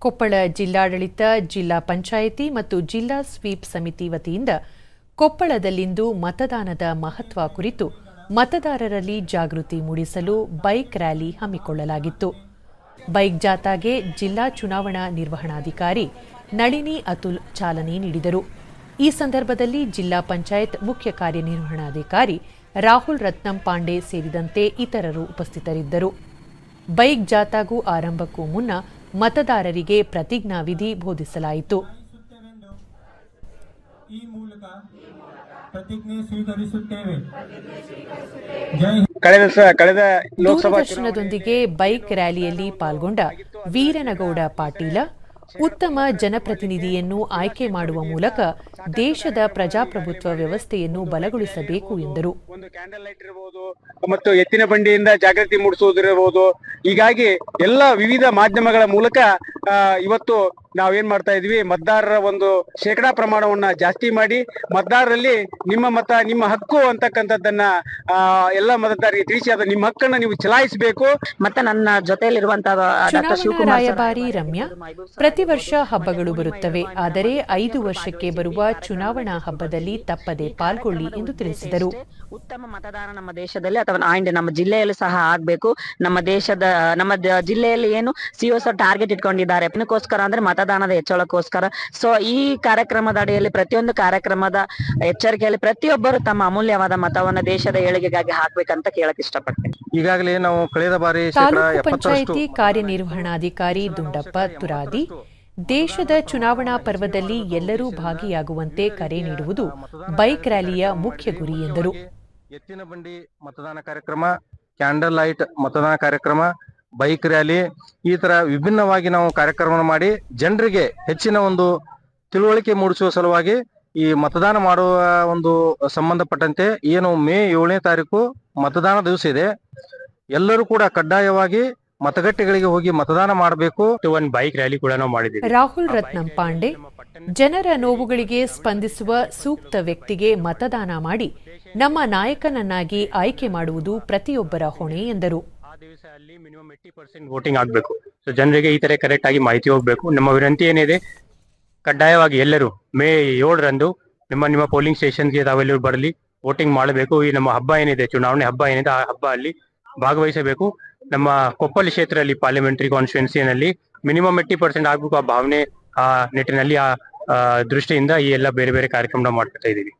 ಕೊಪ್ಪಳ ಜಿಲ್ಲಾಡಳಿತ, ಜಿಲ್ಲಾ ಪಂಚಾಯಿತಿ ಮತ್ತು ಜಿಲ್ಲಾ ಸ್ವೀಪ್ ಸಮಿತಿ ವತಿಯಿಂದ ಕೊಪ್ಪಳದಲ್ಲಿಂದು ಮತದಾನದ ಮಹತ್ವ ಕುರಿತು ಮತದಾರರಲ್ಲಿ ಜಾಗೃತಿ ಮೂಡಿಸಲು ಬೈಕ್ ರ್ಯಾಲಿ ಹಮ್ಮಿಕೊಳ್ಳಲಾಗಿತ್ತು. ಬೈಕ್ ಜಾಥಾಗೆ ಜಿಲ್ಲಾ ಚುನಾವಣಾ ನಿರ್ವಹಣಾಧಿಕಾರಿ ನಳಿನಿ ಅತುಲ್ ಚಾಲನೆ ನೀಡಿದರು. ಈ ಸಂದರ್ಭದಲ್ಲಿ ಜಿಲ್ಲಾ ಪಂಚಾಯತ್ ಮುಖ್ಯ ಕಾರ್ಯನಿರ್ವಹಣಾಧಿಕಾರಿ ರಾಹುಲ್ ರತ್ನಂ ಪಾಂಡೆ ಸೇರಿದಂತೆ ಇತರರು ಉಪಸ್ಥಿತರಿದ್ದರು. ಬೈಕ್ ಜಾಥಾಗೂ ಆರಂಭಕ್ಕೂ ಮುನ್ನ ಮತದಾರರಿಗೆ ಪ್ರತಿಜ್ಞಾವಿಧಿ ಬೋಧಿಸಲಾಯಿತು. ದೂರದರ್ಶನದೊಂದಿಗೆ ಬೈಕ್ ರ್ಯಾಲಿಯಲ್ಲಿ ಪಾಲ್ಗೊಂಡ ವೀರನಗೌಡ ಪಾಟೀಲ, ಉತ್ತಮ ಜನಪ್ರತಿನಿಧಿಯನ್ನು ಆಯ್ಕೆ ಮಾಡುವ ಮೂಲಕ ದೇಶದ ಪ್ರಜಾಪ್ರಭುತ್ವ ವ್ಯವಸ್ಥೆಯನ್ನು ಬಲಗೊಳಿಸಬೇಕು ಎಂದರು. ಒಂದು ಕ್ಯಾಂಡಲ್ ಲೈಟ್ ಇರಬಹುದು ಮತ್ತು ಎತ್ತಿನ ಬಂಡಿಯಿಂದ ಜಾಗೃತಿ ಮೂಡಿಸುವುದಿರಬಹುದು. ಹೀಗಾಗಿ ಎಲ್ಲ ವಿವಿಧ ಮಾಧ್ಯಮಗಳ ಮೂಲಕ ಇವತ್ತು ನಾವೇನ್ ಮಾಡ್ತಾ ಇದ್ವಿ, ಮತದಾರರ ಒಂದು ಶೇಕಡಾ ಪ್ರಮಾಣವನ್ನ ಜಾಸ್ತಿ ಮಾಡಿ ಮತದಾರರಲ್ಲಿ ನಿಮ್ಮ ಮತ ನಿಮ್ಮ ಹಕ್ಕು ಅಂತಕ್ಕಂಥದ್ದನ್ನ ಎಲ್ಲ ಮತದಾರರಿಗೆ ತಿಳಿಸಿ ಅದು ನಿಮ್ಮ ಹಕ್ಕನ್ನು ನೀವು ಚಲಾಯಿಸಬೇಕು. ಮತ್ತೆ ನನ್ನ ಜೊತೆಯಲ್ಲಿರುವಂತಹ ರಾಯಭಾರಿ ರಮ್ಯಾ, ಪ್ರತಿ ವರ್ಷ ಹಬ್ಬಗಳು ಬರುತ್ತವೆ, ಆದರೆ 5 ವರ್ಷಕ್ಕೆ ಬರುವ ಚುನಾವಣಾ ಹಬ್ಬದಲ್ಲಿ ತಪ್ಪದೆ ಪಾಲ್ಗೊಳ್ಳಿ ಎಂದು ತಿಳಿಸಿದರು. ಉತ್ತಮ ಮತದಾನ ನಮ್ಮ ದೇಶದಲ್ಲಿ ಅಥವಾ ನಮ್ಮ ಜಿಲ್ಲೆಯಲ್ಲಿ ಸಹ ಆಗ್ಬೇಕು. ನಮ್ಮ ಜಿಲ್ಲೆಯಲ್ಲಿ ಏನು ಸಿಒ ಟಾರ್ಗೆಟ್ ಇಟ್ಕೊಂಡಿದ್ದಾರೆ ಅದಕ್ಕೋಸ್ಕರ ಅಂದ್ರೆ ಮತದಾನದ ಹೆಚ್ಚಳಕ್ಕೋಸ್ಕರ. ಸೊ ಈ ಕಾರ್ಯಕ್ರಮದ ಅಡಿಯಲ್ಲಿ ಪ್ರತಿಯೊಂದು ಕಾರ್ಯಕ್ರಮದ ಎಚ್ಚರಿಕೆಯಲ್ಲಿ ಪ್ರತಿಯೊಬ್ಬರು ತಮ್ಮ ಅಮೂಲ್ಯವಾದ ಮತವನ್ನ ದೇಶದ ಏಳಿಗೆಗಾಗಿ ಹಾಕ್ಬೇಕಂತ ಕೇಳಕ್ ಇಷ್ಟಪಡ್ತೇನೆ. ಈಗಾಗಲೇ ನಾವು ಕಳೆದ ಬಾರಿ ತಾಲೂಕು ಪಂಚಾಯಿತಿ ಕಾರ್ಯನಿರ್ವಹಣಾಧಿಕಾರಿ ದುಂಡಪ್ಪ ತುರಾದಿ, ದೇಶದ ಚುನಾವಣಾ ಪರ್ವದಲ್ಲಿ ಎಲ್ಲರೂ ಭಾಗಿಯಾಗುವಂತೆ ಕರೆ ನೀಡುವುದು ಬೈಕ್ ರ್ಯಾಲಿಯ ಮುಖ್ಯ ಗುರಿ ಎಂದರು. ಎತ್ತಿನ ಬಂಡಿ ಮತದಾನ ಕಾರ್ಯಕ್ರಮ, ಕ್ಯಾಂಡಲ್ ಲೈಟ್ ಮತದಾನ ಕಾರ್ಯಕ್ರಮ, ಬೈಕ್ ರ್ಯಾಲಿ, ಈ ತರ ವಿಭಿನ್ನವಾಗಿ ನಾವು ಕಾರ್ಯಕ್ರಮ ಮಾಡಿ ಜನರಿಗೆ ಹೆಚ್ಚಿನ ಒಂದು ತಿಳುವಳಿಕೆ ಮೂಡಿಸುವ ಸಲುವಾಗಿ ಈ ಮತದಾನ ಮಾಡುವ ಒಂದು ಸಂಬಂಧಪಟ್ಟಂತೆ ಏನು ಮೇ 7ನೇ ತಾರೀಕು ಮತದಾನ ದಿವಸ ಇದೆ, ಎಲ್ಲರೂ ಕೂಡ ಕಡ್ಡಾಯವಾಗಿ ಮತಗಟ್ಟೆಗಳಿಗೆ ಹೋಗಿ ಮತದಾನ ಮಾಡಬೇಕು. ಒಂದು ಬೈಕ್ ರ್ಯಾಲಿ ಕೂಡ ನಾವು ಮಾಡಿದ್ದೀವಿ. ರಾಹುಲ್ ರತ್ನಂ ಪಾಂಡೆ, ಜನರ ನೋವುಗಳಿಗೆ ಸ್ಪಂದಿಸುವ ಸೂಕ್ತ ವ್ಯಕ್ತಿಗೆ ಮತದಾನ ಮಾಡಿ ನಮ್ಮ ನಾಯಕನನ್ನಾಗಿ ಆಯ್ಕೆ ಮಾಡುವುದು ಪ್ರತಿಯೊಬ್ಬರ ಹೊಣೆ ಎಂದರು. ಆ ದಿವಸ ಅಲ್ಲಿ ಮಿನಿಮಮ್ 80% ವೋಟಿಂಗ್ ಆಗಬೇಕು. ಸೊ ಜನರಿಗೆ ಈ ತರ ಕರೆಕ್ಟ್ ಆಗಿ ಮಾಹಿತಿ ಹೋಗಬೇಕು. ನಮ್ಮ ವಿನಂತಿ ಏನಿದೆ, ಕಡ್ಡಾಯವಾಗಿ ಎಲ್ಲರೂ ಮೇ 7ರಂದು ನಿಮ್ಮ ಪೋಲಿಂಗ್ ಸ್ಟೇಷನ್ಗೆ ತಾವೆಲ್ಲರೂ ಬರಲಿ, ವೋಟಿಂಗ್ ಮಾಡಬೇಕು. ಈ ನಮ್ಮ ಹಬ್ಬ ಏನಿದೆ, ಚುನಾವಣೆ ಹಬ್ಬ ಏನಿದೆ, ಆ ಹಬ್ಬ ಅಲ್ಲಿ ಭಾಗವಹಿಸಬೇಕು. ನಮ್ಮ ಕೊಪ್ಪಳ ಕ್ಷೇತ್ರದಲ್ಲಿ ಪಾರ್ಲಿಮೆಂಟರಿ ಕಾನ್ಸ್ಟಿಟ್ಯೂನ್ಸಿಯಲ್ಲಿ ಮಿನಿಮಮ್ 80% ಆಗಬೇಕು. ಆ ಭಾವನೆ, ಆ ನಿಟ್ಟಿನಲ್ಲಿ, ಆ ದೃಷ್ಟಿಯಿಂದ ಈ ಎಲ್ಲ ಬೇರೆ ಬೇರೆ ಕಾರ್ಯಕ್ರಮ ಮಾಡ್ತಾ ಇದ್ದೀವಿ.